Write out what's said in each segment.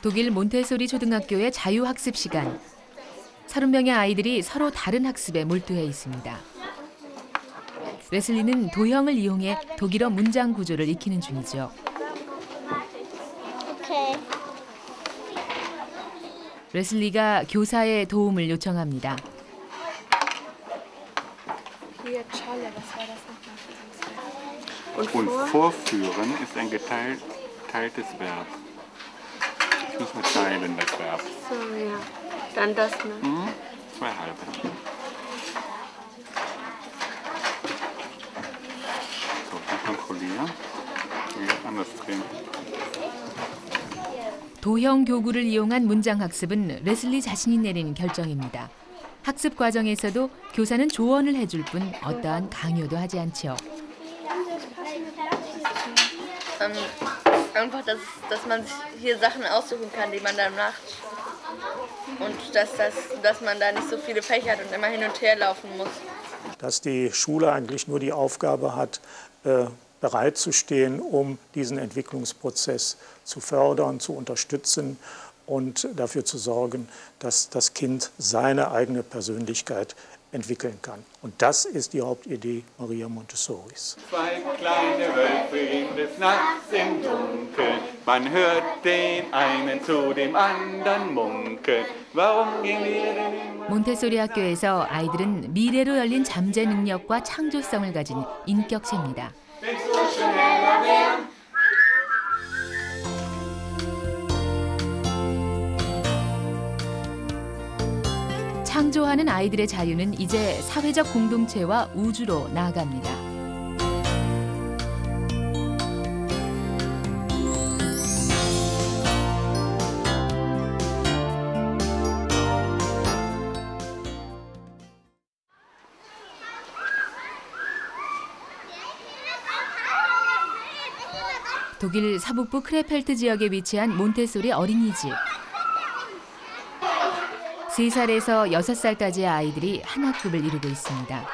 독일 몬테소리 초등학교의 자유학습 시간. 30명의 아이들이 서로 다른 학습에 몰두해 있습니다. 레슬리는 도형을 이용해 독일어 문장 구조를 익히는 중이죠. 레슬리가 교사의 도움을 요청합니다. Und vorführen ist ein geteiltes Verb. Ich muss mit teilen, das Verb. So, ja. Dann das, ne? Zwei halbe. So, dann kontrollieren. Hier anders drehen. 도형 교구를 이용한 문장 학습은 레슬리 자신이 내린 결정입니다. 학습 과정에서도 교사는 조언을 해줄 뿐 어떠한 강요도 하지 않죠. Einfach, dass man sich hier Sachen aussuchen kann, die man dann macht. Und dass man da nicht so viele Fächer hat und immer hin und her laufen muss. Dass die Schule eigentlich nur die Aufgabe hat, bereitzustehen, um diesen Entwicklungsprozess zu fördern, zu unterstützen und dafür zu sorgen, dass das Kind seine eigene Persönlichkeit entwickeln kann. Und das ist die Hauptidee Maria Montessoris. Zwei kleine Wölfe des Nachts im Dunkeln, man hört den einen zu dem anderen munkeln. Warum gehen wir denn 몬테소리 학교에서 아이들은 미래로 열린 잠재 능력과 창조성을 가진 인격체입니다. 창조하는 아이들의 자유는 이제 사회적 공동체와 우주로 나아갑니다. 독일 서북부 크레펠트 지역에 위치한 몬테소리 어린이집. 3살에서 6살까지의 아이들이 한 학급을 이루고 있습니다.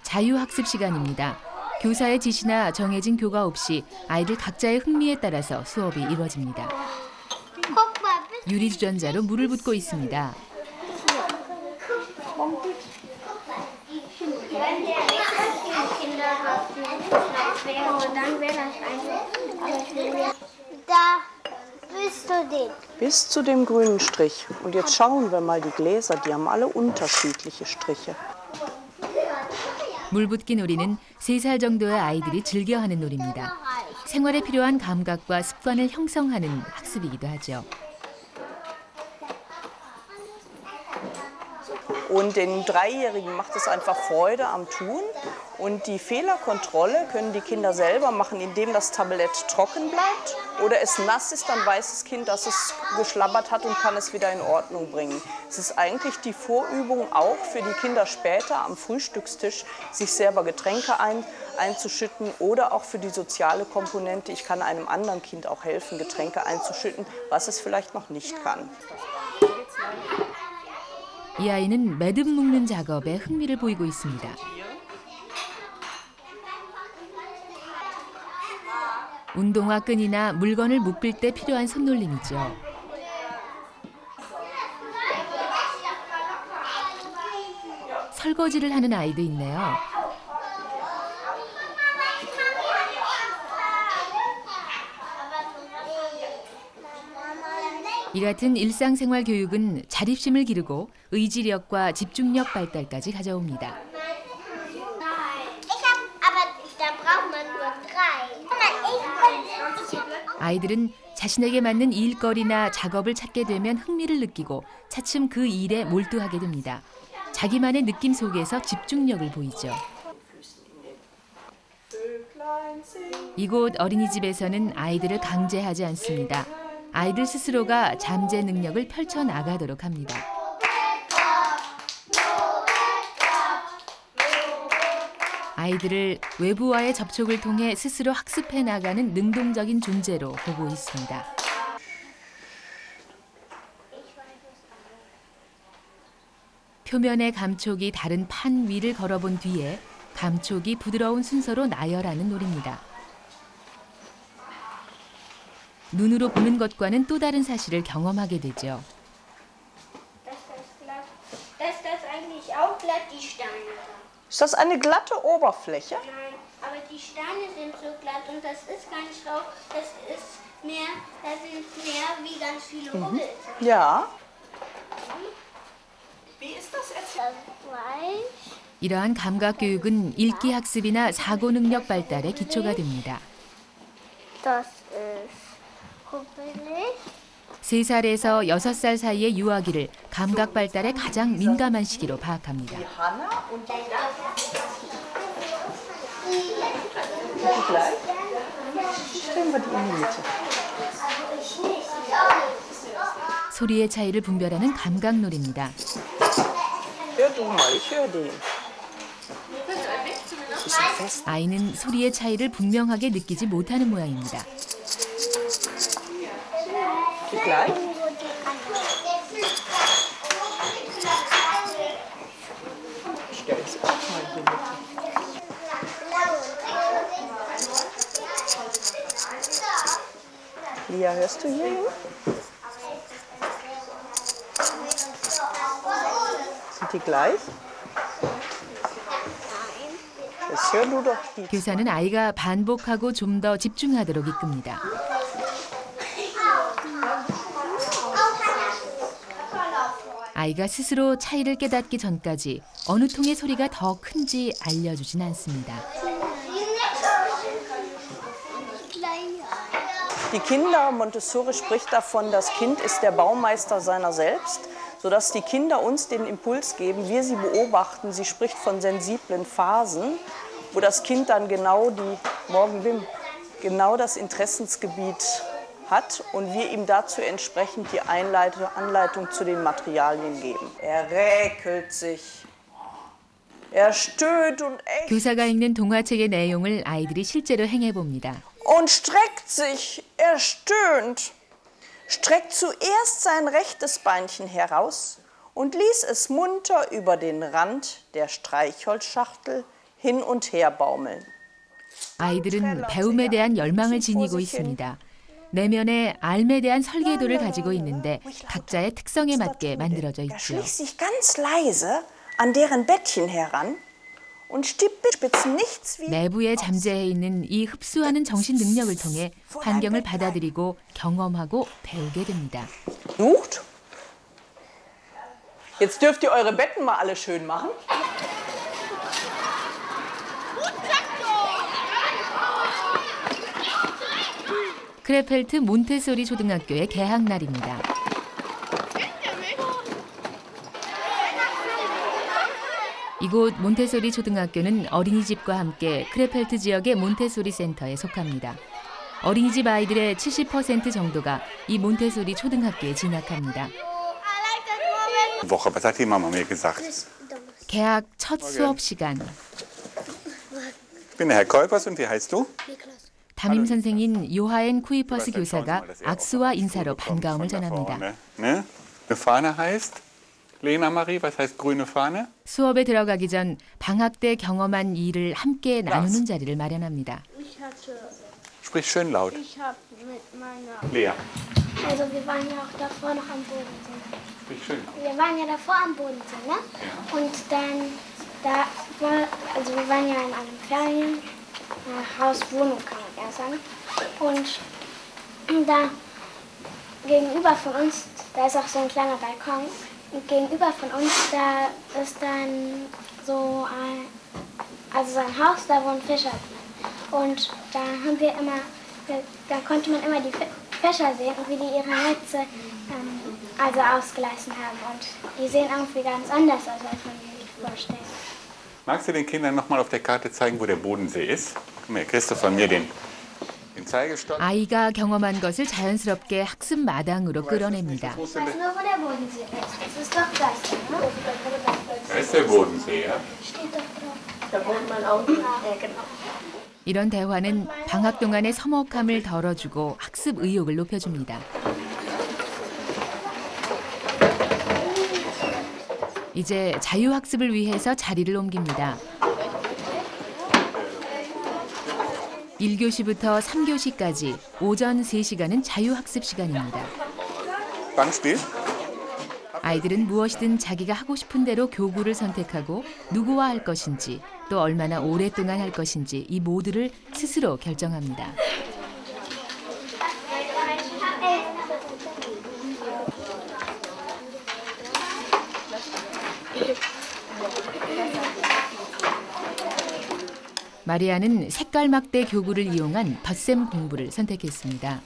자유학습 시간입니다. 교사의 지시나 정해진 교과 없이 아이들 각자의 흥미에 따라서 수업이 이루어집니다. 유리주전자로 물을 붓고 있습니다. Bis zu dem grünen Strich. Und jetzt schauen wir mal die Gläser, die haben alle unterschiedliche Striche. 물붓기 놀이는 3살 정도의 아이들이 즐겨하는 놀이입니다. 생활에 필요한 감각과 습관을 형성하는 학습이기도 하죠. Und den Dreijährigen macht es einfach Freude am Tun. Und die Fehlerkontrolle können die Kinder selber machen, indem das Tablett trocken bleibt oder es nass ist, dann weiß das Kind, dass es geschlabbert hat und kann es wieder in Ordnung bringen. Es ist eigentlich die Vorübung auch für die Kinder später am Frühstückstisch, sich selber Getränke einzuschütten oder auch für die soziale Komponente. Ich kann einem anderen Kind auch helfen, Getränke einzuschütten, was es vielleicht noch nicht kann. 이 아이는 매듭 묶는 작업에 흥미를 보이고 있습니다. 운동화 끈이나 물건을 묶을 때 필요한 손놀림이죠. 설거지를 하는 아이도 있네요. 이 같은 일상생활 교육은 자립심을 기르고 의지력과 집중력 발달까지 가져옵니다. 아이들은 자신에게 맞는 일거리나 작업을 찾게 되면 흥미를 느끼고 차츰 그 일에 몰두하게 됩니다. 자기만의 느낌 속에서 집중력을 보이죠. 이곳 어린이집에서는 아이들을 강제하지 않습니다. 아이들 스스로가 잠재 능력을 펼쳐나가도록 합니다. 아이들을 외부와의 접촉을 통해 스스로 학습해 나가는 능동적인 존재로 보고 있습니다. 표면의 감촉이 다른 판 위를 걸어본 뒤에 감촉이 부드러운 순서로 나열하는 놀이입니다. 눈으로 보는 것과는 또 다른 사실을 경험하게 되죠. Dass das eigentlich auch glatt die Steine da. Ist das eine glatte Oberfläche? Nein, aber die Steine sind so glatt und das ist gar nicht drauf. Das ist mehr, da sind mehr wie ganz viele Hubbel. Ja. Wie ist das jetzt? Das weiß. 이러한 감각 교육은 읽기 학습이나 사고 능력 발달에 기초가 됩니다. Das ist hubbelig. 3살에서 6살 사이의 유아기를 감각 발달에 가장 민감한 시기로 파악합니다. Die Hanna und die gleich? Stellen wir die in die Mitte. 소리의 차이를 분별하는 감각놀이입니다. Hör du mal, ich höre den. 아이는 소리의 차이를 분명하게 느끼지 못하는 모양입니다. Die gleich? Stell sie auch mal in die Mitte. Lia, hörst du hier? Sind die gleich? Jetzt hör du doch die. 교사는 아이가 반복하고 좀 더 집중하도록 이끕니다. 아이가 스스로 차이를 깨닫기 전까지 어느 통의 소리가 더 큰지 알려주진 않습니다. Die Kinder, Montessori spricht davon, das Kind ist der Baumeister seiner selbst, sodass die Kinder uns den Impuls geben, wir sie beobachten. Sie spricht von sensiblen Phasen, wo das Kind dann genau das Interessensgebiet hat und wir ihm dazu entsprechend die Anleitung zu den Materialien geben. Er räkelt sich, er stöhnt und ächzt 교사가 읽는 동화책의 내용을 아이들이 실제로 행해봅니다. und streckt sich, er stöhnt, streckt zuerst sein rechtes Beinchen heraus und ließ es munter über den Rand der Streichholzschachtel hin und her baumeln. 아이들은 배움에 대한 열망을 지니고 있습니다. 내면에 알에 대한 설계도를 가지고 있는데 각자의 특성에 맞게 만들어져 Er 있죠. schlich sich ganz leise an deren Bettchen heran und spitzen nichts wie 내부에 잠재해 있는 이 흡수하는 정신 능력을 통해 환경을 받아들이고 경험하고 배우게 됩니다. Sucht. Jetzt dürft ihr eure Betten mal alle schön machen. 크레펠트 몬테소리 초등학교의 개학날입니다. 이곳 몬테소리 초등학교는 어린이집과 함께 크레펠트 지역의 몬테소리 센터에 속합니다. 어린이집 아이들의 70% 정도가 이 몬테소리 초등학교에 진학합니다. Woche, was hat die Mama mir gesagt? 개학 첫 수업 시간. Ich bin der Herr Kolpers und wie heißt du? 담임 선생인 요하엔 쿠이퍼스 교사가 악수와 인사로 반가움을 전합니다. Ne? Eine Fahne heißt? Lena Marie, was heißt grüne Fahne? 수업에 들어가기 전 방학 때 경험한 일을 함께 나누는 자리를 마련합니다. Sprich schön laut. Ich habe mit meiner. Lea, Also wir waren ja auch davor noch am Bodensee. sprich schön. Wir waren ja davor am Bodensee, ne? Und dann, wir waren ja in einem Ferienhaus, Wohnung kann man eher sagen. Und da gegenüber von uns, da ist auch so ein kleiner Balkon. Und gegenüber von uns, da ist dann so ein Haus, da wohnen Fischer drin. Und da haben wir immer, da konnte man immer die Fischer sehen und wie die ihre Netze also ausgelassen haben. Und die sehen irgendwie ganz anders aus, als man sich vorstellt. Magst du den Kindern noch mal auf der Karte zeigen, wo der Bodensee ist? Komm her, kriegst du von mir den Zeigestock. 아이가 경험한 것을 자연스럽게 학습 마당으로 끌어냅니다. Ich weiß nur, wo der Bodensee ist. Das ist doch das, ne? Da ist der Bodensee, ja? Steht doch drauf. Da wohnt man auch. Genau. 이런 대화는 방학 동안의 서먹함을 덜어주고 학습 의욕을 높여줍니다. 이제 자유학습을 위해서 자리를 옮깁니다. 1교시부터 3교시까지 오전 3시간은 자유학습 시간입니다. Bankspiel? 아이들은 무엇이든 자기가 하고 싶은 대로 교구를 선택하고 누구와 할 것인지 또 얼마나 오랫동안 할 것인지 이 모두를 스스로 결정합니다. 마리아는 색깔 막대 교구를 이용한 덧셈 공부를 선택했습니다.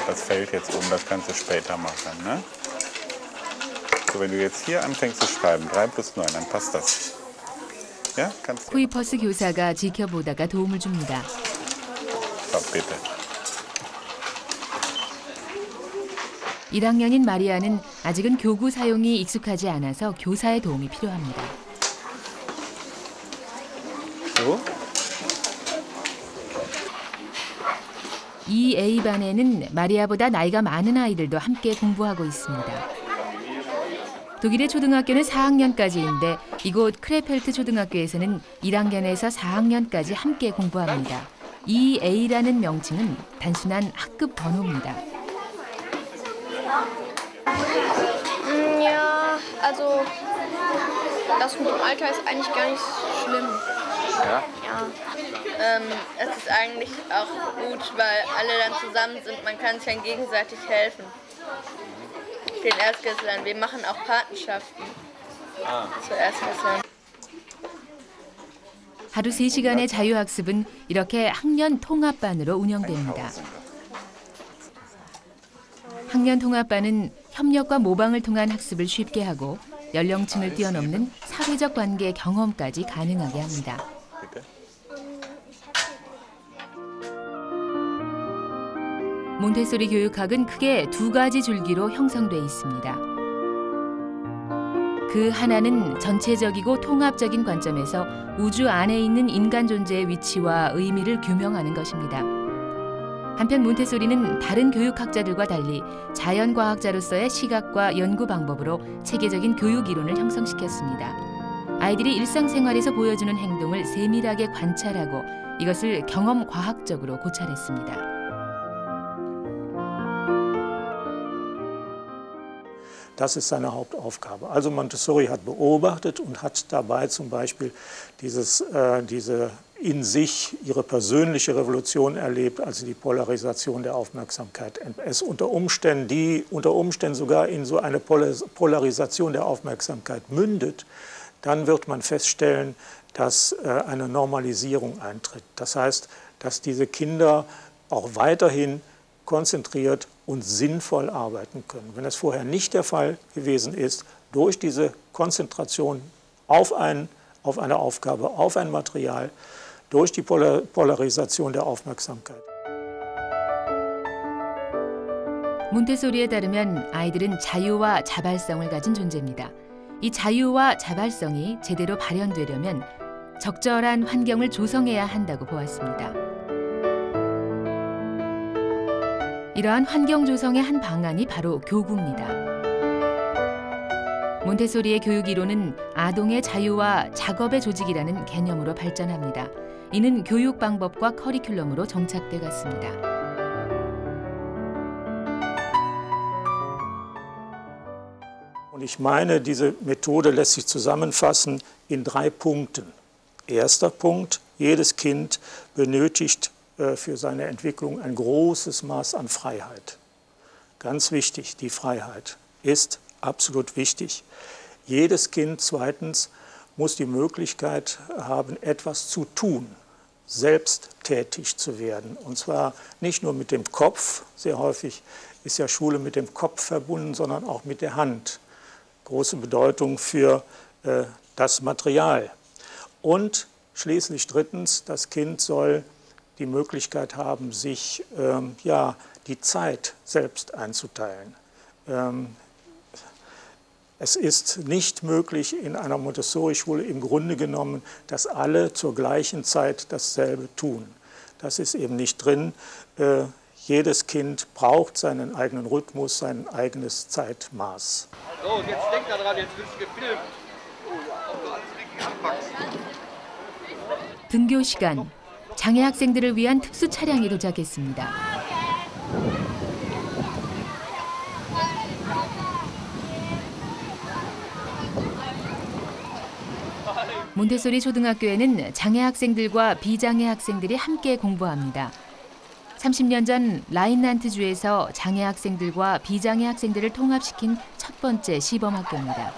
Das fällt jetzt um, das kannst du später machen, ne? So, wenn du jetzt hier anfängst zu schreiben, 3 plus 9, dann passt das. Ja, kannst du. 쿠이퍼스 교사가 지켜보다가 도움을 줍니다. So, bitte. 1학년인 마리아는 아직은 교구 사용이 익숙하지 않아서 교사의 도움이 필요합니다. So? 이 A반에는 마리아보다 나이가 많은 아이들도 함께 공부하고 있습니다. 독일의 초등학교는 4학년까지인데 이곳 크레펠트 초등학교에서는 1학년에서 4학년까지 함께 공부합니다. 이 A라는 명칭은 단순한 학급 번호입니다. Ja, also das mit dem Alter ist eigentlich gar nicht schlimm. Ja? Ja. Es ist eigentlich auch gut, weil alle dann zusammen sind. Man kann sich dann gegenseitig helfen. Den Erstklässlern. Wir machen auch Patenschaften zu Erstklässlern. 하루 3시간의 자유학습은 이렇게 학년 통합반으로 운영됩니다. 학년 통합반은 협력과 모방을 통한 학습을 쉽게 하고 연령층을 뛰어넘는 사회적 관계 경험까지 가능하게 합니다. 몬테소리 교육학은 크게 2가지 줄기로 형성돼 있습니다. 그 하나는 전체적이고 통합적인 관점에서 우주 안에 있는 인간 존재의 위치와 의미를 규명하는 것입니다. 한편 몬테소리는 다른 교육학자들과 달리 자연과학자로서의 시각과 연구 방법으로 체계적인 교육 이론을 형성시켰습니다. 아이들이 일상생활에서 보여주는 행동을 세밀하게 관찰하고 이것을 경험과학적으로 고찰했습니다. Das ist seine Hauptaufgabe. Also Montessori hat beobachtet und hat dabei zum Beispiel diese in sich ihre persönliche Revolution erlebt, also die Polarisation der Aufmerksamkeit. Es unter Umständen sogar in so eine Polarisation der Aufmerksamkeit mündet, dann wird man feststellen, dass eine Normalisierung eintritt. Das heißt, dass diese Kinder auch weiterhin konzentriert und sinnvoll arbeiten können. Wenn das vorher nicht der Fall gewesen ist, durch diese Konzentration auf eine Aufgabe, auf ein Material, durch die Polarisation der Aufmerksamkeit. 몬테소리에 따르면 아이들은 자유와 자발성을 가진 존재입니다. 이 자유와 자발성이 제대로 발현되려면 적절한 환경을 조성해야 한다고 보았습니다. 이러한 환경 조성의 한 방안이 바로 교구입니다. 몬테소리의 교육 이론은 아동의 자유와 작업의 조직이라는 개념으로 발전합니다. 이는 교육 방법과 커리큘럼으로 정착돼 갔습니다. Und ich meine, diese Methode lässt sich zusammenfassen in 3 Punkten. Erster Punkt, jedes Kind benötigt für seine Entwicklung ein großes Maß an Freiheit. Ganz wichtig, die Freiheit ist absolut wichtig. Jedes Kind zweitens muss die Möglichkeit haben, etwas zu tun, selbst tätig zu werden. Und zwar nicht nur mit dem Kopf, sehr häufig ist ja Schule mit dem Kopf verbunden, sondern auch mit der Hand. Große Bedeutung für das Material. Und schließlich drittens, das Kind soll die Möglichkeit haben, sich die Zeit selbst einzuteilen. Es ist nicht möglich in einer Montessori-Schule im Grunde genommen, dass alle zur gleichen Zeit dasselbe tun. Das ist eben nicht drin. Jedes Kind braucht seinen eigenen Rhythmus, sein eigenes Zeitmaß. So, und jetzt denk daran, jetzt wird es gefilmt. Oh ja, ob du alles richtig 등교 시간, 장애 학생들을 위한 특수 차량이 도착했습니다. 몬테소리 초등학교에는 장애 학생들과 비장애 학생들이 함께 공부합니다. 30년 전 라인란트주에서 장애 학생들과 비장애 학생들을 통합시킨 첫 번째 시범학교입니다.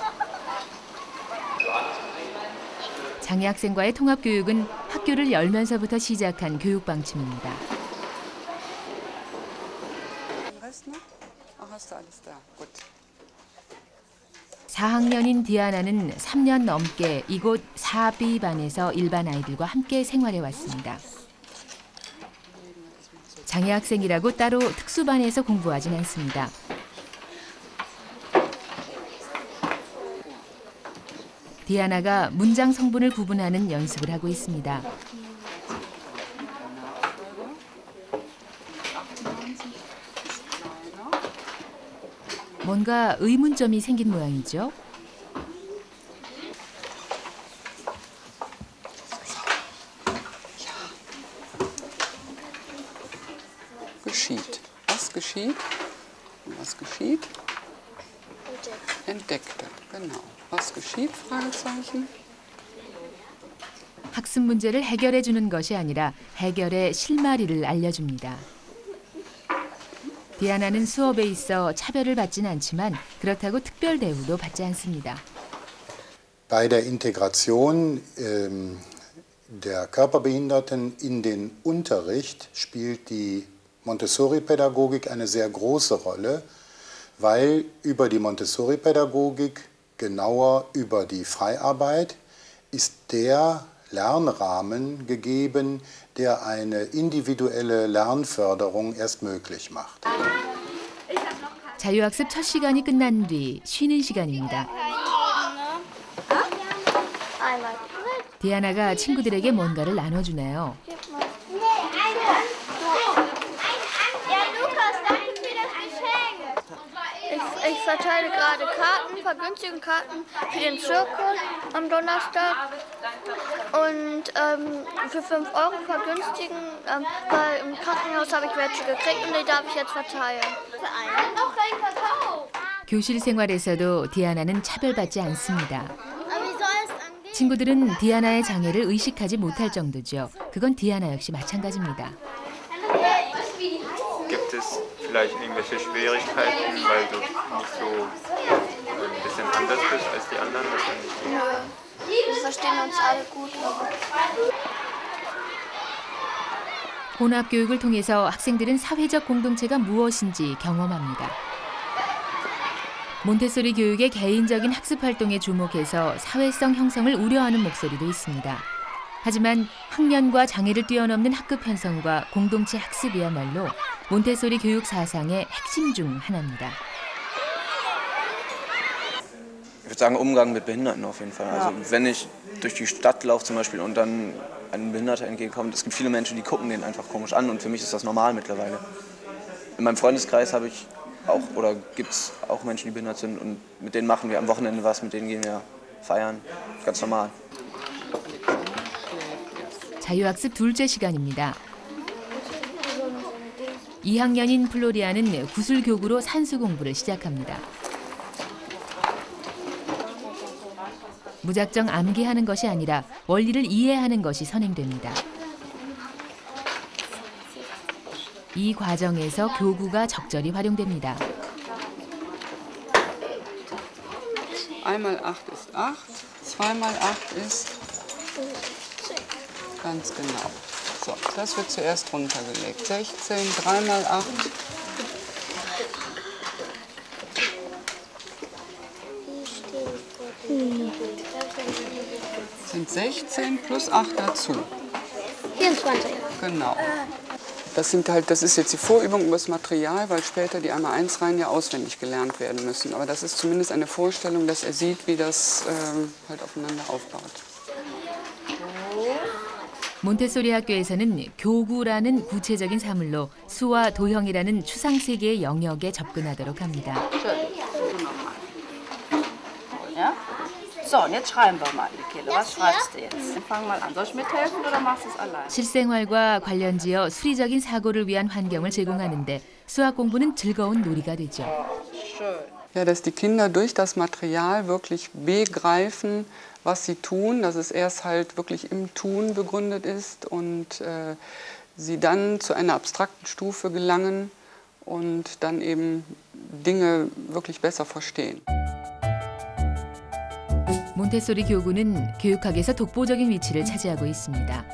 장애 학생과의 통합교육은 학교를 열면서부터 시작한 교육 방침입니다. 4학년인 디아나는 3년 넘게 이곳 4B반에서 일반 아이들과 함께 생활해 왔습니다. 장애 학생이라고 따로 특수반에서 공부하진 않습니다. 디아나가 문장 성분을 구분하는 연습을 하고 있습니다. 뭔가 의문점이 생긴 모양이죠. Geschieht. Was geschieht? Was geschieht? Entdeckte. Genau. Was geschieht? Fragezeichen. 학습 문제를 해결해 주는 것이 아니라 해결의 실마리를 알려줍니다. 디아나는 수업에 있어 차별을 받진 않지만 그렇다고 특별 대우도 받지 않습니다. Bei der Integration der Körperbehinderten in den Unterricht spielt die Montessori-Pädagogik eine sehr große Rolle, weil über die Montessori-Pädagogik, genauer über die Freiarbeit, ist der Lernrahmen gegeben, der eine individuelle Lernförderung erst möglich macht. 자유학습 첫 시간이 끝난 뒤 쉬는 시간입니다. 디아나가 친구들에게 뭔가를 나눠주네요. Ich verteile gerade Karten, Vergünstigungskarten für den Zirkel am Donnerstag und für 5 € vergünstigen, weil im Krankenhaus habe ich welche gekriegt und die darf ich jetzt verteilen. 교실 생활에서도 디아나는 차별받지 않습니다. 친구들은 디아나의 장애를 의식하지 못할 정도죠. 그건 디아나 역시 마찬가지입니다. Gibt es vielleicht irgendwelche Schwierigkeiten, weil du nicht so ein bisschen anders bist als die anderen? Nö, wir verstehen uns alle gut. 혼합교육을 통해서 학생들은 사회적 공동체가 무엇인지 경험합니다. 몬테소리 교육의 개인적인 학습 활동에 주목해서 사회성 형성을 우려하는 목소리도 있습니다. 하지만 학년과 장애를 뛰어넘는 학급 편성과 공동체 학습이야말로 몬테소리 교육 사상의 핵심 중 ha나입니다. Ich würde sagen, Umgang mit Behinderten auf jeden Fall. Also wenn ich durch die Stadt laufe zum Beispiel und dann ein Behinderter entgegenkommt, es gibt viele Menschen, die gucken den einfach komisch an und für mich ist das normal mittlerweile. In meinem Freundeskreis habe ich auch, oder gibt es auch Menschen, die behindert sind und mit denen machen wir am Wochenende was, mit denen gehen wir feiern, ganz normal. 자유학습 둘째 시간입니다. 2학년인 플로리아는 구슬교구로 산수 공부를 시작합니다. 무작정 암기하는 것이 아니라 원리를 이해하는 것이 선행됩니다. 이 과정에서 교구가 적절히 활용됩니다. Einmal 8 ist 8, zweimal 8 ist ganz genau. So, das wird zuerst runtergelegt. 16, 3 mal 8. Sind 16 plus 8 dazu. 24. Genau. Das ist jetzt die Vorübung über das Material, weil später die einmal 1 Reihen ja auswendig gelernt werden müssen. Aber das ist zumindest eine Vorstellung, dass er sieht, wie das halt aufeinander aufbaut. 몬테소리 학교에서는 교구라는 구체적인 사물로 수와 도형이라는 추상 세계의 영역에 접근하도록 합니다. So, und jetzt schreiben wir mal, Michele. Was schreibst du jetzt? Fang mal an. Soll ich mithelfen oder machst du es allein? 실생활과 관련지어 수리적인 사고를 위한 환경을 제공하는데 수학 공부는 즐거운 놀이가 되죠. Ja, dass die Kinder durch das Material wirklich begreifen, was sie tun, dass es erst halt wirklich im Tun begründet ist und sie dann zu einer abstrakten Stufe gelangen und dann eben Dinge wirklich besser verstehen. 몬테소리 교구는 교육학에서 독보적인 위치를 차지하고 있습니다.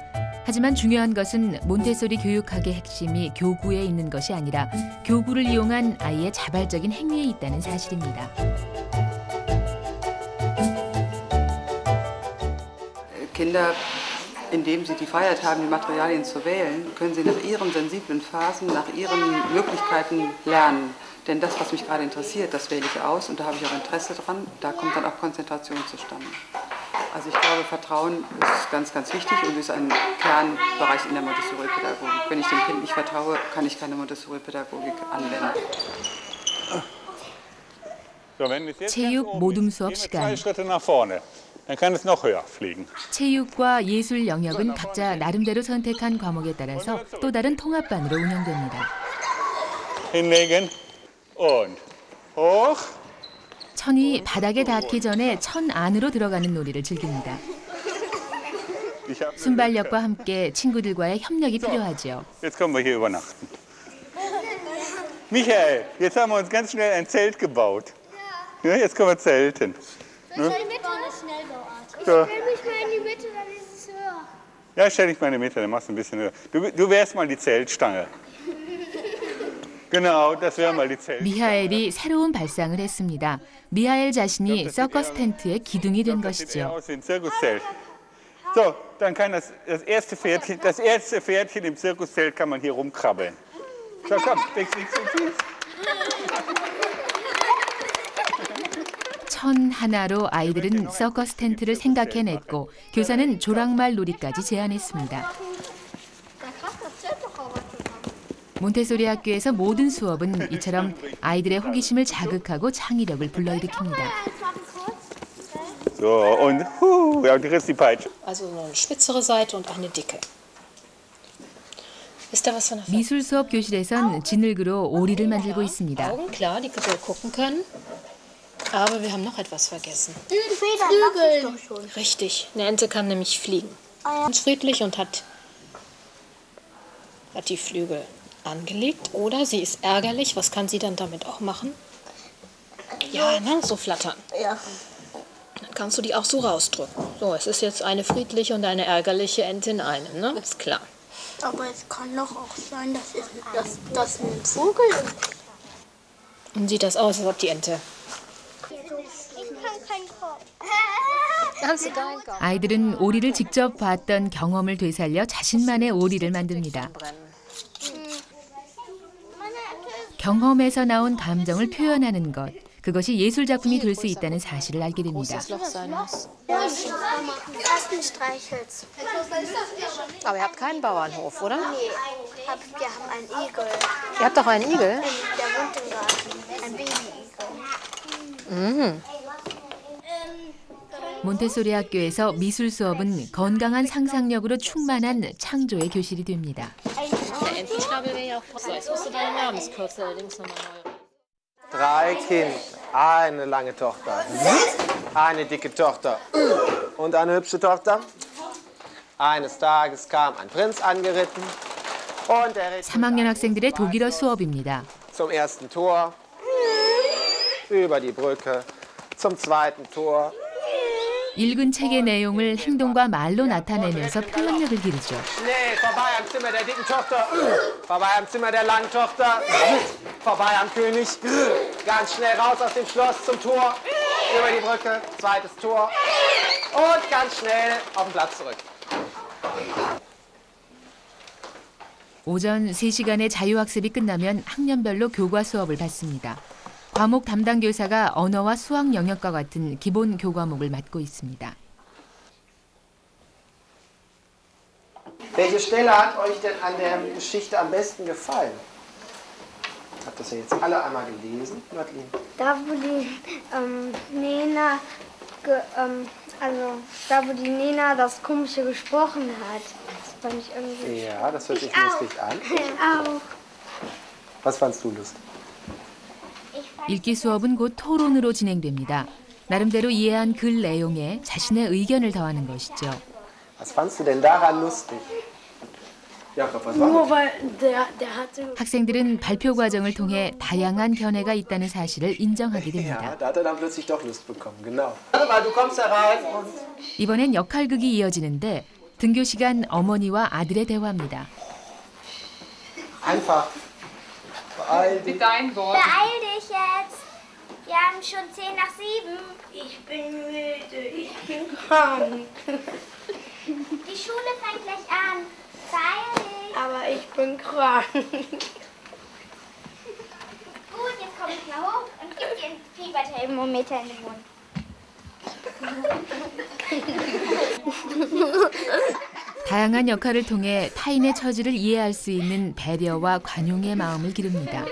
하지만 중요한 것은 몬테소리 교육학의 핵심이 교구에 있는 것이 아니라 교구를 이용한 아이의 자발적인 행위에 있다는 사실입니다. Kinder, indem sie die Freiheit haben, die Materialien zu wählen, können sie nach ihren sensiblen Phasen, nach ihren Möglichkeiten lernen. Denn das, was mich gerade interessiert, das wähle ich aus und da habe ich auch Interesse dran. Da kommt dann auch Konzentration zustande. Also ich glaube, Vertrauen ist ganz, ganz wichtig und ist ein Kernbereich in der Montessori-Pädagogik. Wenn ich dem Kind nicht vertraue, kann ich keine Montessori-Pädagogik anwenden. 체육 모둠 수업 시간. Dann kann es noch höher fliegen. 체육과 예술 영역은 각자 나름대로 선택한 과목에 따라서 또 다른 통합반으로 운영됩니다. Hinlegen und hoch. 천이 바닥에 닿기 전에 천 안으로 들어가는 놀이를 즐깁니다. 순발력과 함께 친구들과의 협력이 필요하죠. Jetzt kommen wir hier übernachten. Michael, jetzt haben wir uns ganz schnell ein Zelt gebaut. Ja, jetzt können wir zelten. Ne? Ich stelle mich mal in die Mitte, dann ist es höher. Ja, stell dich mal in die Mitte, dann machst du ein bisschen höher. Du wärst mal die Zeltstange. Genau, das wäre mal die Zeltstange. 미하엘이 새로운 발상을 했습니다. 미하엘 자신이 서커스 텐트의 기둥이 된 것이죠. So, dann kann das erste Pferdchen im Zirkuszelt kann man hier rumkrabbeln. So, komm, links. 천 하나로 아이들은 서커스 텐트를 생각해냈고 교사는 조랑말 놀이까지 제안했습니다. 몬테소리 학교에서 모든 수업은 이처럼 아이들의 호기심을 자극하고 창의력을 불러일으킵니다. So, und ja, hier ist die Peitsche. Also eine spitzere Seite und eine dicke. Ist da was von der 미술 수업 교실에선 진흙으로 오리를 만들고 있습니다. Augen, klar, die so gucken können. Aber wir haben noch etwas vergessen. Flügel. Richtig, eine Ente kann nämlich fliegen. Ganz friedlich und hat die Flügel angelegt. Oder sie ist ärgerlich. Was kann sie dann damit auch machen? Ja, ne, so flattern. Ja. Dann kannst du die auch so rausdrücken. So, es ist jetzt eine friedliche und eine ärgerliche Ente in einem, ne? Ist klar. Aber es kann doch auch sein, dass das ein Vogel ist. Und sieht das aus, als ob die Ente... 아이들은 오리를 직접 봤던 경험을 되살려 자신만의 오리를 만듭니다. 경험에서 나온 감정을 표현하는 것, 그것이 예술 작품이 될 수 있다는 사실을 알게 됩니다. Aber ihr habt keinen Bauernhof, oder? Nee, wir haben einen Igel. Ihr habt doch einen Igel? Der wohnt im Garten. Ein Baby-Igel. Mhm. 몬테소리 학교에서 미술 수업은 건강한 상상력으로 충만한 창조의 교실이 됩니다. Der Entenschnabel wäre ja auch... So, jetzt musst du deine Namenskürzel allerdings nochmal neu... 3 Kinder, eine lange Tochter, eine dicke Tochter und eine hübsche Tochter. Eines Tages kam ein Prinz angeritten und er ritt 3학년 학생들의 독일어 수업입니다. zum ersten Tor, über die Brücke, zum zweiten Tor. 읽은 책의 내용을 행동과 말로 나타내면서 표현력을 기르죠. Schnell, vorbei am Zimmer der dicken Tochter, vorbei am Zimmer der langen Tochter, vorbei am König, ganz schnell raus aus dem Schloss zum Tor, über die Brücke, zweites Tor und ganz schnell auf den Platz zurück. 오전 3시간의 자유학습이 끝나면 학년별로 교과 수업을 받습니다. 과목 담당 교사가 언어와 수학 영역과 같은 기본 교과목을 맡고 있습니다. Welche Stelle hat euch denn an der Geschichte am besten gefallen? Habt ihr das ja jetzt alle einmal gelesen, Madeline? Da, wo die Nena also da wo die Nena das Komische gesprochen hat. Das fand ich irgendwie... Ja, das hört sich lustig an. auch. Was fandst du lustig? 읽기 수업은 곧 토론으로 진행됩니다. 나름대로 이해한 글 내용에 자신의 의견을 더하는 것이죠. Was fandst du denn daran lustig? Jakob, was war Nur weil der hatte... 학생들은 발표 과정을 통해 다양한 견해가 있다는 사실을 인정하게 됩니다. Ja, da hat er dann plötzlich doch Lust bekommen, genau. Warte mal, du kommst da rein und... 이번엔 역할극이 이어지는데 등교 시간 어머니와 아들의 대화입니다. Einfach. Beeil dich. Dein Wort. Beeil dich jetzt! Wir haben schon 10 nach 7. Ich bin müde, ich bin krank. Die Schule fängt gleich an. Beeil dich. Aber ich bin krank. Gut, jetzt komm ich mal hoch und gib dir einen Fieberthermometer in den Mund. 다양한 역할을 통해 타인의 처지를 이해할 수 있는 배려와 관용의 마음을 기릅니다.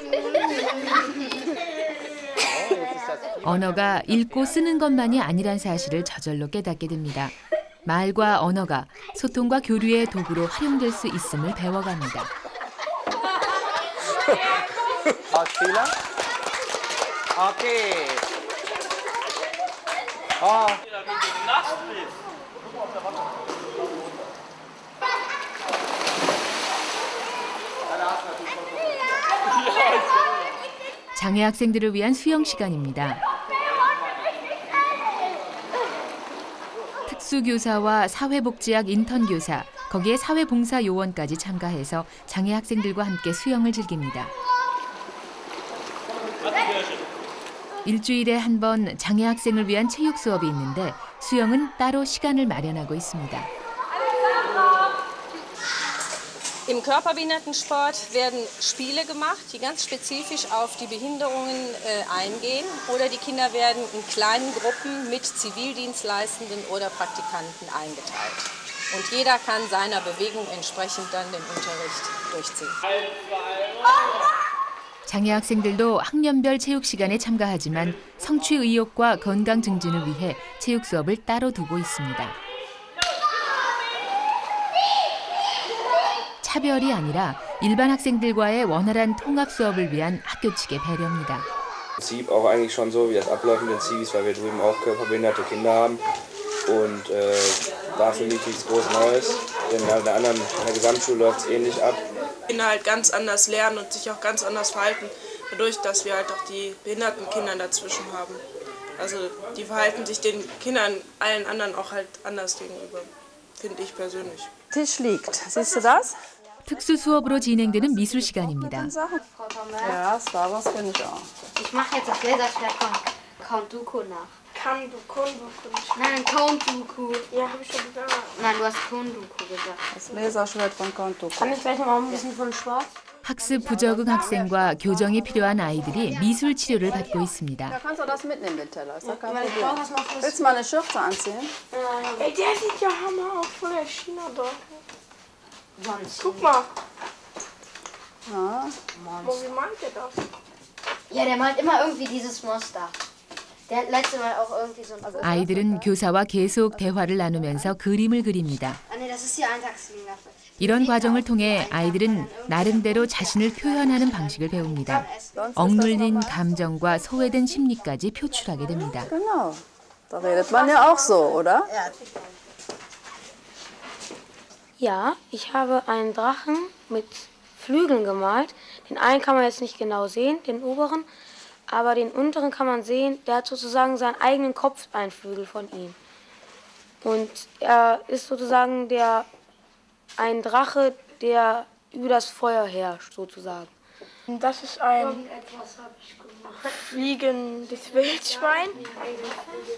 언어가 읽고 쓰는 것만이 아니란 사실을 저절로 깨닫게 됩니다. 말과 언어가 소통과 교류의 도구로 활용될 수 있음을 배워갑니다. Ausspieler? Okay. Oh. 장애 학생들을 위한 수영 시간입니다. 특수교사와 사회복지학 인턴교사, 거기에 사회봉사 요원까지 참가해서 장애 학생들과 함께 수영을 즐깁니다. 일주일에 한 번 장애 학생을 위한 체육 수업이 있는데 수영은 따로 시간을 마련하고 있습니다. Im Körperbehindertensport werden Spiele gemacht, die ganz spezifisch auf die Behinderungen eingehen. Oder die Kinder werden in kleinen Gruppen mit Zivildienstleistenden oder Praktikanten eingeteilt. Und jeder kann seiner Bewegung entsprechend dann den Unterricht durchziehen. 장애 학생들도 학년별 체육 시간에 참가하지만 성취 의욕과 건강 증진을 위해 체육 수업을 따로 두고 있습니다. 차별이 아니라 일반 학생들과의 원활한 통합 수업을 위한 학교 측의 배려입니다. Im Prinzip auch eigentlich schon so, wie das abläuft mit den Zivis, weil wir drüben auch körperbehinderte Kinder haben. Und war für mich nichts groß Neues, denn in der Gesamtschule läuft es ähnlich ab. Kinder halt ganz anders lernen und sich auch ganz anders verhalten, dadurch, dass wir halt auch die behinderten Kinder dazwischen haben. Also die verhalten sich den Kindern, allen anderen auch halt anders gegenüber, finde ich persönlich. Tisch liegt, siehst du das? 특수 수업으로 진행되는 미술 시간입니다. Ja, Star Wars finde ich auch. Ich mache jetzt das Laserschwert von Count Dooku nach. Nein, Count Dooku. Ja, habe ich schon gesagt. Nein, du hast Count Dooku gesagt. Das Laserschwert von Count Dooku. Kann ich gleich noch mal ein bisschen von schwarz? 학습 부적응 학생과 교정이 필요한 아이들이 미술 치료를 받고 있습니다. Da kannst du das mitnehmen, den Teller. Ist doch kein Problem. Willst du mal eine Schürze anziehen? Ey, der sieht ja Hammer aus, voll der China da. Guck mal. Ja. Wie meint der das? Ja, der malt immer irgendwie dieses Monster. Der hat letztes Mal auch irgendwie so ein... 아이들은 교사와 계속 대화를 나누면서 그림을 그립니다. Ah, nee, das ist die Eintagsfliege. 이런 과정을 통해 아이들은 나름대로 자신을 표현하는 방식을 배웁니다. 억눌린 감정과 소외된 심리까지 표출하게 됩니다. Genau. Da redet man ja auch so, oder? Ja, ich habe einen Drachen mit Flügeln gemalt. Den einen kann man jetzt nicht genau sehen, den oberen, aber den unteren kann man sehen. Der hat sozusagen seinen eigenen Kopf, einen Flügel von ihm. Und er ist sozusagen ein Drache, der über das Feuer herrscht, sozusagen. Das ist ein fliegendes Wildschwein,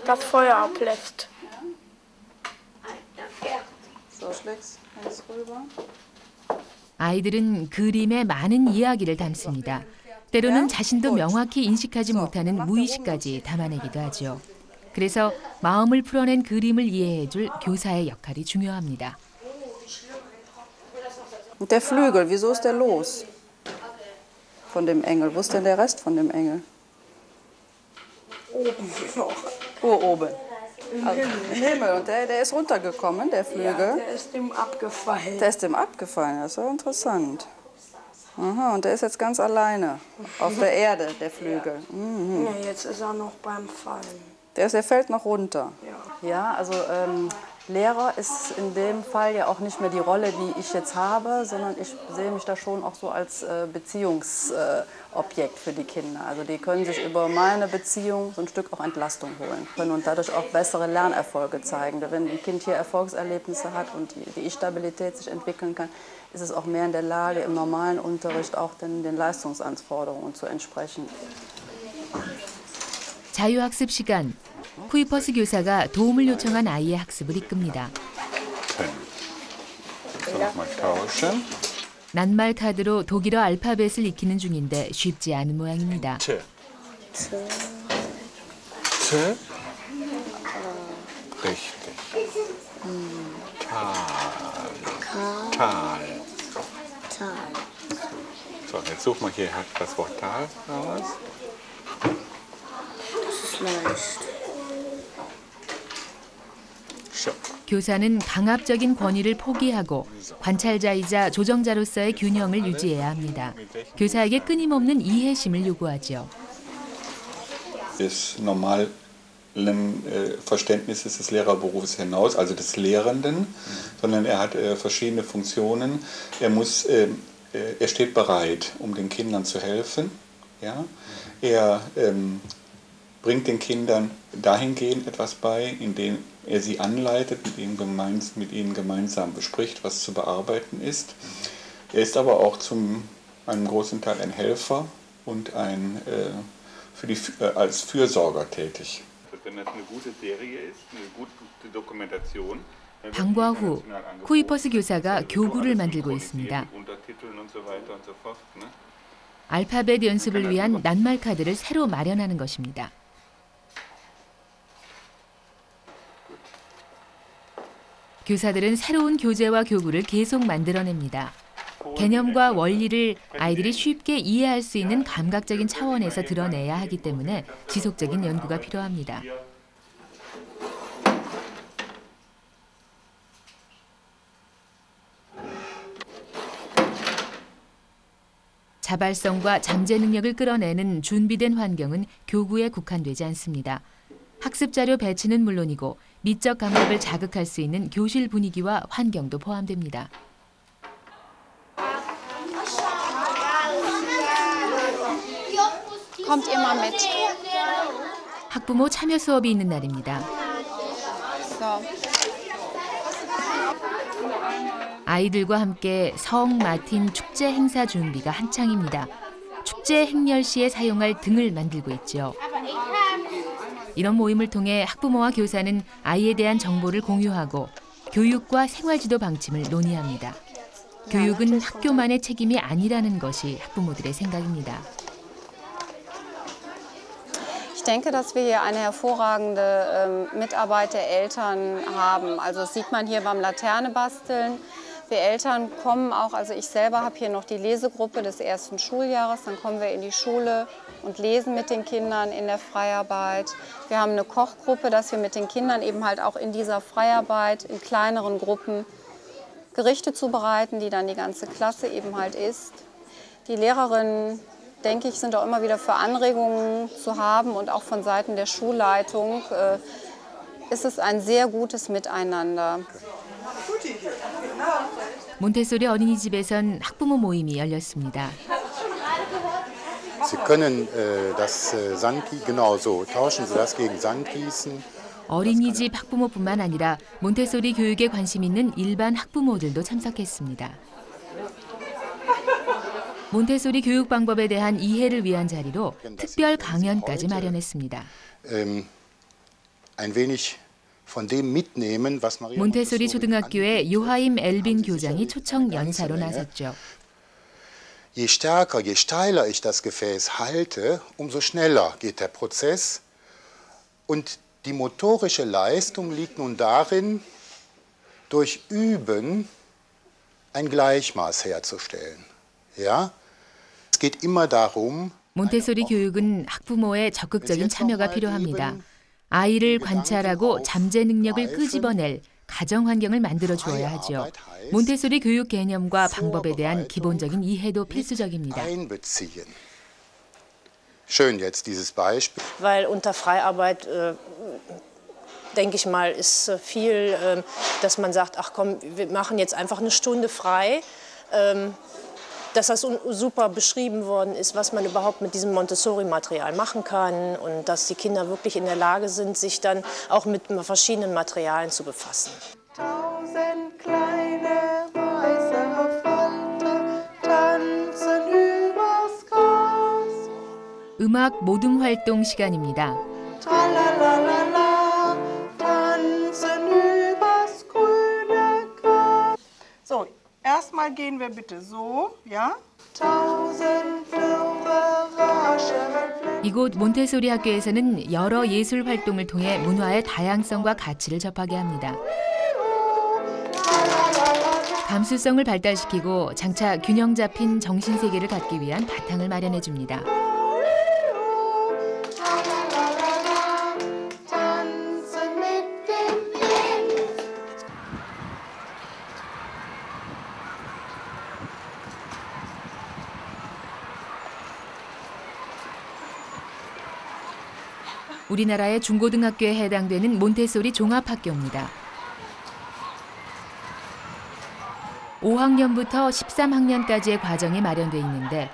das Feuer ablässt. So, schlägst eins rüber. 아이들은 그림에 많은 이야기를 담습니다. 때로는 자신도 명확히 인식하지 못하는 무의식까지 담아내기도 하죠. 그래서 마음을 풀어낸 그림을 이해해줄 교사의 역할이 중요합니다. Und der Flügel, wieso ist der los? Von dem Engel. Wo ist denn der Rest von dem Engel? Oben noch. Oh, oben. Im Himmel. Und der ist runtergekommen, der Flügel. Ja, der ist ihm abgefallen. Der ist ihm abgefallen, das ist so interessant. Aha, und der ist jetzt ganz alleine auf der Erde, der Flügel. Mhm. Ja, jetzt ist er noch beim Fallen. Der fällt noch runter. Ja, also Lehrer ist in dem Fall ja auch nicht mehr die Rolle, die ich jetzt habe, sondern ich sehe mich da schon auch so als Beziehungsobjekt für die Kinder. Also die können sich über meine Beziehung so ein Stück auch Entlastung holen können und dadurch auch bessere Lernerfolge zeigen. Wenn ein Kind hier Erfolgserlebnisse hat und die Ich-Stabilität sich entwickeln kann, ist es auch mehr in der Lage, im normalen Unterricht auch den Leistungsanforderungen zu entsprechen. 자유학습 시간. 쿠이퍼스 교사가 도움을 요청한 아이의 학습을 이끕니다. 낱말 카드로 독일어 알파벳을 익히는 중인데 쉽지 않은 모양입니다. Richtig. Tal. So, jetzt such mal hier das Wort Tal raus. Das ist leicht. 교사는 강압적인 권위를 포기하고 관찰자이자 조정자로서의 균형을 유지해야 합니다. 교사에게 끊임없는 이해심을 요구하죠. Das normalen Verständnisses des Lehrerberufs hinaus, also des Lehrenden, sondern er hat verschiedene Funktionen. Er steht bereit, um den Kindern zu helfen. Ja? Er bringt den Kindern dahingehend etwas bei, indem er sie anleitet, mit ihnen gemeinsam bespricht, was zu bearbeiten ist. Er ist aber auch zu einem großen Teil ein Helfer und als Fürsorger tätig. Wenn das eine gute Serie ist, eine gute Dokumentation, 방과 후 쿠이퍼스 교사가 교구를 만들고 있습니다. 알파벳 연습을 위한 낱말 카드를 새로 마련하는 것입니다. 교사들은 새로운 교재와 교구를 계속 만들어냅니다. 개념과 원리를 아이들이 쉽게 이해할 수 있는 감각적인 차원에서 드러내야 하기 때문에 지속적인 연구가 필요합니다. 자발성과 잠재 능력을 끌어내는 준비된 환경은 교구에 국한되지 않습니다. 학습자료 배치는 물론이고 미적 감각을 자극할 수 있는 교실 분위기와 환경도 포함됩니다. Kommt ihr mal mit. 학부모 참여 수업이 있는 날입니다. So. 아이들과 함께 성 마틴 축제 행사 준비가 한창입니다. 축제 행렬 시에 사용할 등을 만들고 있죠. 이런 모임을 통해 학부모와 교사는 아이에 대한 정보를 공유하고 교육과 생활지도 방침을 논의합니다. 교육은 학교만의 책임이 아니라는 것이 학부모들의 생각입니다. Ich denke, dass wir hier eine hervorragende Mitarbeit der Eltern haben. Also das sieht man hier beim Laterne-Basteln. Wir Eltern kommen auch, also ich selber habe hier noch die Lesegruppe des ersten Schuljahres, dann kommen wir in die Schule und lesen mit den Kindern in der Freiarbeit. Wir haben eine Kochgruppe, dass wir mit den Kindern eben halt auch in dieser Freiarbeit in kleineren Gruppen Gerichte zubereiten, die dann die ganze Klasse eben halt isst. Die Lehrerinnen, denke ich, sind auch immer wieder für Anregungen zu haben und auch von Seiten der Schulleitung ist es ein sehr gutes Miteinander. 몬테소리 어린이집에선 학부모 모임이 열렸습니다. Sie können das genau so, tauschen Sie das gegen Sandgießen. 어린이집 학부모뿐만 아니라 몬테소리 교육에 관심 있는 일반 학부모들도 참석했습니다. 몬테소리 교육 방법에 대한 이해를 위한 자리로 특별 강연까지 마련했습니다. 몬테소리 초등학교의 요하임 엘빈 교장이 초청 연사로 나섰죠. Je stärker, je steiler ich das Gefäß halte, umso schneller geht der Prozess. Und die motorische Leistung liegt nun darin, durch Üben ein Gleichmaß herzustellen. Ja? Es geht immer darum. 몬테소리 교육은 학부모의 적극적인 참여가 필요합니다. 아이를 관찰하고 잠재 능력을 끄집어낼 가정 환경을 만들어 주어야 하죠. 몬테소리 교육 개념과 방법에 대한 기본적인 이해도 필수적입니다. Schön jetzt dieses Beispiel. Weil unter Freiarbeit, denke ich mal, ist viel, dass man sagt, ach komm, wir machen jetzt einfach eine Stunde frei. Dass das super beschrieben worden ist, was man überhaupt mit diesem Montessori-Material machen kann und dass die Kinder wirklich in der Lage sind, sich dann auch mit verschiedenen Materialien zu befassen. 1000 kleine weiße Falter tanzen übers Gras. 음악 모둠 활동 시간입니다. Tralalala, tanzen übers grüne Gras. So, erstmal gehen wir bitte so, ja? 1000 이곳 몬테소리 학교에서는 여러 예술 활동을 통해 문화의 다양성과 가치를 접하게 합니다. 감수성을 발달시키고 장차 균형 잡힌 정신세계를 갖기 위한 바탕을 마련해 줍니다. 우리나라의 중고등학교에 해당되는 몬테소리 종합학교입니다. 5학년부터 13학년까지의 과정이 마련돼 있는데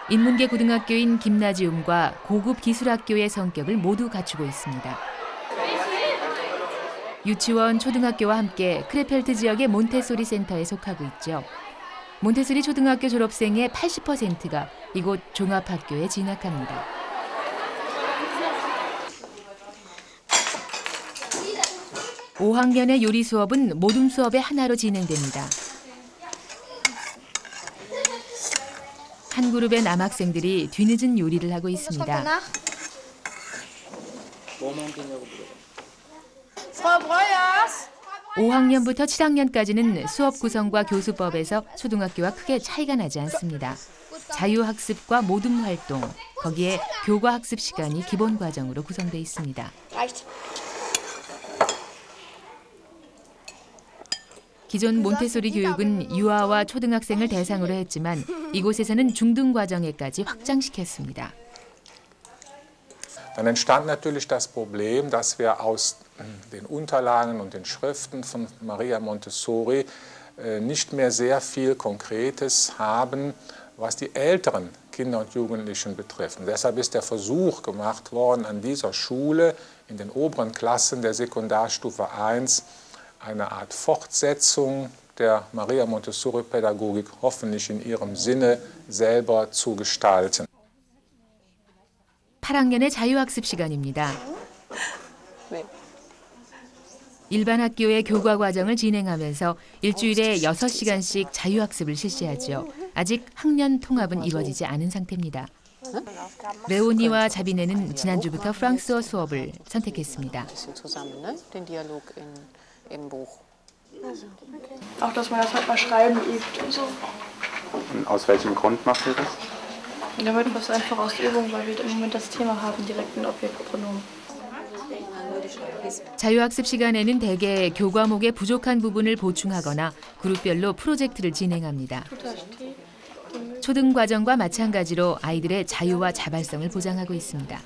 인문계 고등학교인 김나지움과 고급 기술학교의 성격을 모두 갖추고 있습니다. 유치원, 초등학교와 함께 크레펠트 지역의 몬테소리 센터에 속하고 있죠. 몬테소리 초등학교 졸업생의 80%가 이곳 종합학교에 진학합니다. 5학년의 요리 수업은 모둠 수업의 하나로 진행됩니다. 한 그룹의 남학생들이 뒤늦은 요리를 하고 있습니다. Frau Breuers! 5학년부터 7학년까지는 수업 구성과 교수법에서 초등학교와 크게 차이가 나지 않습니다. 자유학습과 모둠 활동, 거기에 교과학습 시간이 기본 과정으로 구성되어 있습니다. 기존 몬테소리 교육은 유아와 초등학생을 대상으로 했지만 이곳에서는 중등 과정에까지 확장시켰습니다. Dann entstand natürlich das Problem, dass wir aus den Unterlagen und den Schriften von Maria Montessori nicht mehr sehr viel Konkretes haben, was die älteren Kinder und Jugendlichen betrifft. Und deshalb ist der Versuch gemacht worden, an dieser Schule in den oberen Klassen der Sekundarstufe 1 eine Art Fortsetzung der Maria Montessori-Pädagogik hoffentlich in ihrem Sinne selber zu gestalten. 8학년의 자유학습 시간입니다. 일반 학교의 교과 과정을 진행하면서 일주일에 6시간씩 자유학습을 실시하죠. 아직 학년 통합은 이루어지지 않은 상태입니다. 레오니와 자비네는 지난주부터 프랑스어 수업을 선택했습니다. Auch, dass man das halt mal schreiben übt und so. Und aus welchem Grund macht ihr das? Damit wir es einfach aus Übung, weil wir im Moment das Thema haben, direkt ein Objektpronomen. 자유학습 시간에는 대개 교과목의 부족한 부분을 보충하거나 그룹별로 프로젝트를 진행합니다. 초등 과정과 마찬가지로 아이들의 자유와 자발성을 보장하고 있습니다.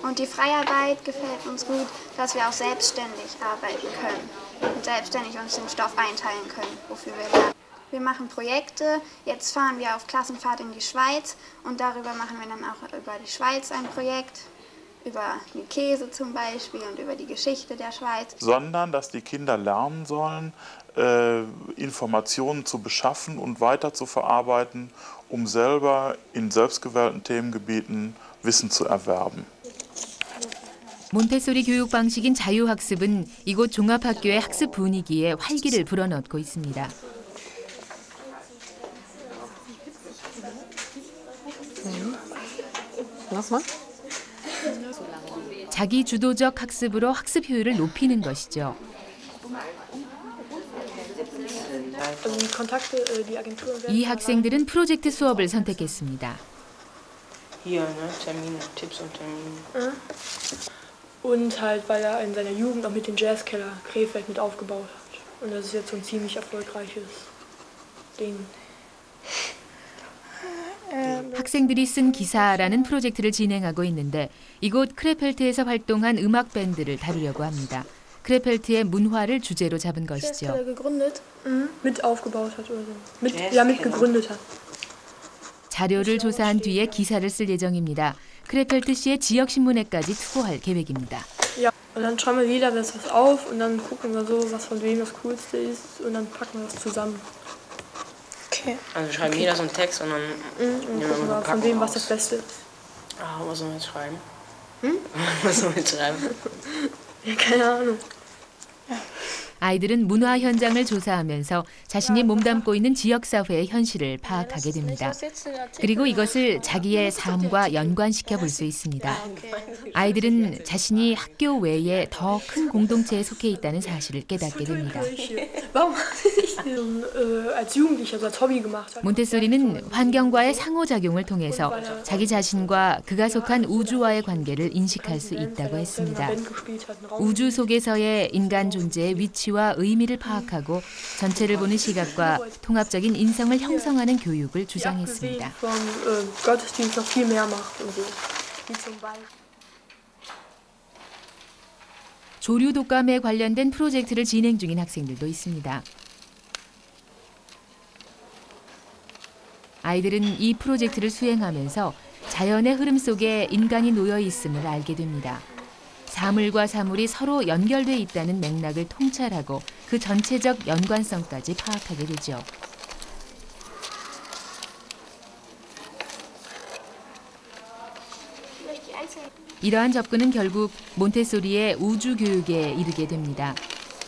Und die Freiarbeit gefällt uns gut, dass wir auch selbstständig arbeiten können und selbstständig uns den Stoff einteilen können, wofür wir lernen. Wir machen Projekte, jetzt fahren wir auf Klassenfahrt in die Schweiz und darüber machen wir dann auch über die Schweiz ein Projekt, über den Käse zum Beispiel und über die Geschichte der Schweiz. Sondern, dass die Kinder lernen sollen, Informationen zu beschaffen und weiter zu verarbeiten, um selber in selbstgewählten Themengebieten Wissen zu erwerben. 몬테소리 교육 방식인 자유학습은 이곳 종합학교의 학습 분위기에 활기를 불어넣고 있습니다. 자기 주도적 학습으로 학습 효율을 높이는 것이죠. 이 학생들은 프로젝트 수업을 선택했습니다. Hier, ne? Termine, Tipps und Termine. Und halt, weil er in seiner Jugend auch mit dem Jazzkeller Krefeld mit aufgebaut hat. Und das ist jetzt so ein ziemlich erfolgreiches Ding. 학생들이 쓴 기사라는 프로젝트를 진행하고 있는데 이곳 크레펠트에서 활동한 음악 밴드를 다루려고 합니다. 크레펠트의 문화를 주제로 잡은 것이죠. Jazzkeller gegründet, mit aufgebaut hat oder so. Ja, mit gegründet hat. 자료를 조사한 뒤에 기사를 쓸 예정입니다. 크레펠트시의 지역신문에까지 투고할 계획입니다. Ja, und dann schreiben wir jeder was auf und dann gucken wir so, was von wem das Coolste ist und dann packen wir das zusammen. Okay. Also wir schreiben jeder so einen Text und dann nehmen wir von wem was das Beste ist. Ah, was sollen wir jetzt schreiben? Was sollen wir jetzt schreiben? Ja, keine Ahnung. 아이들은 문화 현장을 조사하면서 자신이 몸담고 있는 지역사회의 현실을 파악하게 됩니다. 그리고 이것을 자기의 삶과 연관시켜 볼 수 있습니다. 아이들은 자신이 학교 외에 더 큰 공동체에 속해 있다는 사실을 깨닫게 됩니다. 몬테소리는 환경과의 상호작용을 통해서 자기 자신과 그가 속한 우주와의 관계를 인식할 수 있다고 했습니다. 우주 속에서의 인간 존재의 위치와 의미를 파악하고 전체를 보는 시각과 통합적인 인성을 형성하는 교육을 주장했습니다. 조류 독감에 관련된 프로젝트를 진행 중인 학생들도 있습니다. 아이들은 이 프로젝트를 수행하면서 자연의 흐름 속에 인간이 놓여 있음을 알게 됩니다. 사물과 사물이 서로 연결돼 있다는 맥락을 통찰하고 그 전체적 연관성까지 파악하게 되죠. 이러한 접근은 결국 몬테소리의 우주 교육에 이르게 됩니다.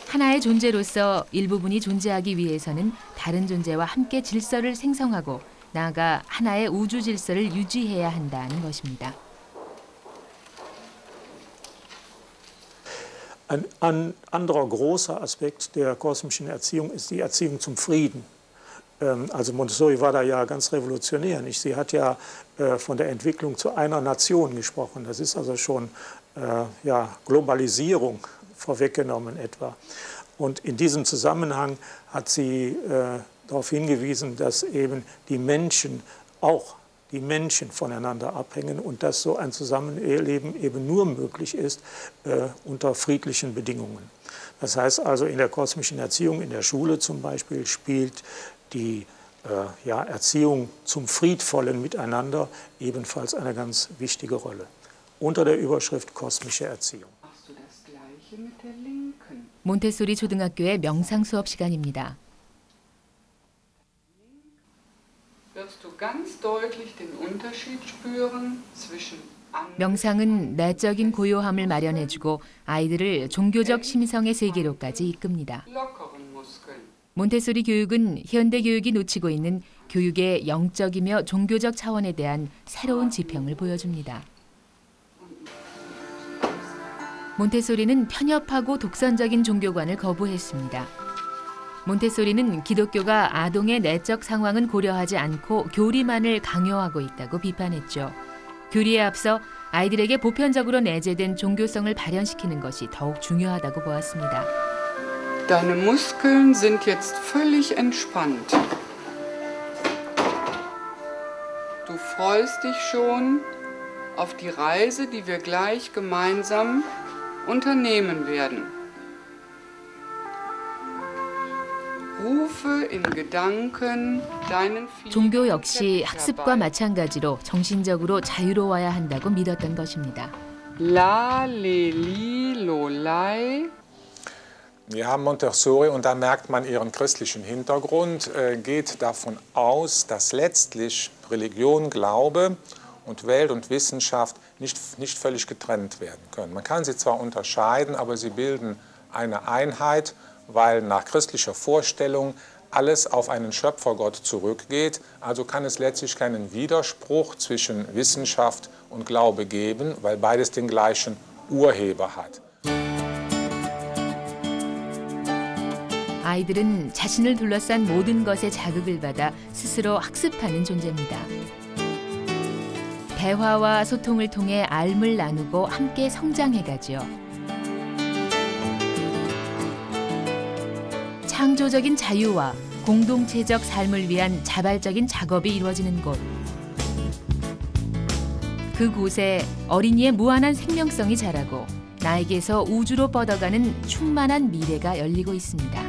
하나의 존재로서 일부분이 존재하기 위해서는 다른 존재와 함께 질서를 생성하고 나아가 하나의 우주 질서를 유지해야 한다는 것입니다. Ein anderer großer Aspekt der kosmischen Erziehung ist die Erziehung zum Frieden. Also Montessori war da ja ganz revolutionär. Nicht? Sie hat ja von der Entwicklung zu einer Nation gesprochen. Das ist also schon ja, Globalisierung vorweggenommen etwa. Und in diesem Zusammenhang hat sie darauf hingewiesen, dass eben die Menschen voneinander abhängen und dass so ein Zusammenleben eben nur möglich ist unter friedlichen Bedingungen. Das heißt also, in der kosmischen Erziehung, in der Schule zum Beispiel, spielt die Erziehung zum friedvollen Miteinander ebenfalls eine ganz wichtige Rolle. Unter der Überschrift kosmische Erziehung. 몬테소리 초등학교의 명상 수업 시간입니다. 명상은 내적인 고요함을 마련해주고 아이들을 종교적 심성의 세계로까지 이끕니다. 몬테소리 교육은 현대 교육이 놓치고 있는 교육의 영적이며 종교적 차원에 대한 새로운 지평을 보여줍니다. 몬테소리는 편협하고 독선적인 종교관을 거부했습니다. 몬테소리는 기독교가 아동의 내적 상황은 고려하지 않고 교리만을 강요하고 있다고 비판했죠. 교리에 앞서 아이들에게 보편적으로 내재된 종교성을 발현시키는 것이 더욱 중요하다고 보았습니다. Deine Muskeln sind jetzt völlig entspannt. Du freust dich schon auf die Reise, die wir gleich gemeinsam unternehmen werden. Rufe in Gedanken deinen 종교 역시 학습과 마찬가지로 정신적으로 자유로워야 한다고 믿었던 것입니다. La, le, li, lo, lai. Ja, Montessori, und da merkt man ihren christlichen Hintergrund, geht davon aus, dass letztlich Religion, Glaube und Welt und Wissenschaft nicht völlig getrennt werden können. Man kann sie zwar unterscheiden, aber sie bilden eine Einheit, weil nach christlicher Vorstellung alles auf einen Schöpfergott zurückgeht. Also kann es letztlich keinen Widerspruch zwischen Wissenschaft und Glaube geben, weil beides den gleichen Urheber hat. 아이들은 자신을 둘러싼 모든 것에 자극을 받아 스스로 학습하는 존재입니다. 대화와 소통을 통해 알을 나누고 함께 성장해가죠. 창조적인 자유와 공동체적 삶을 위한 자발적인 작업이 이루어지는 곳. 그곳에 어린이의 무한한 생명성이 자라고 나에게서 우주로 뻗어가는 충만한 미래가 열리고 있습니다.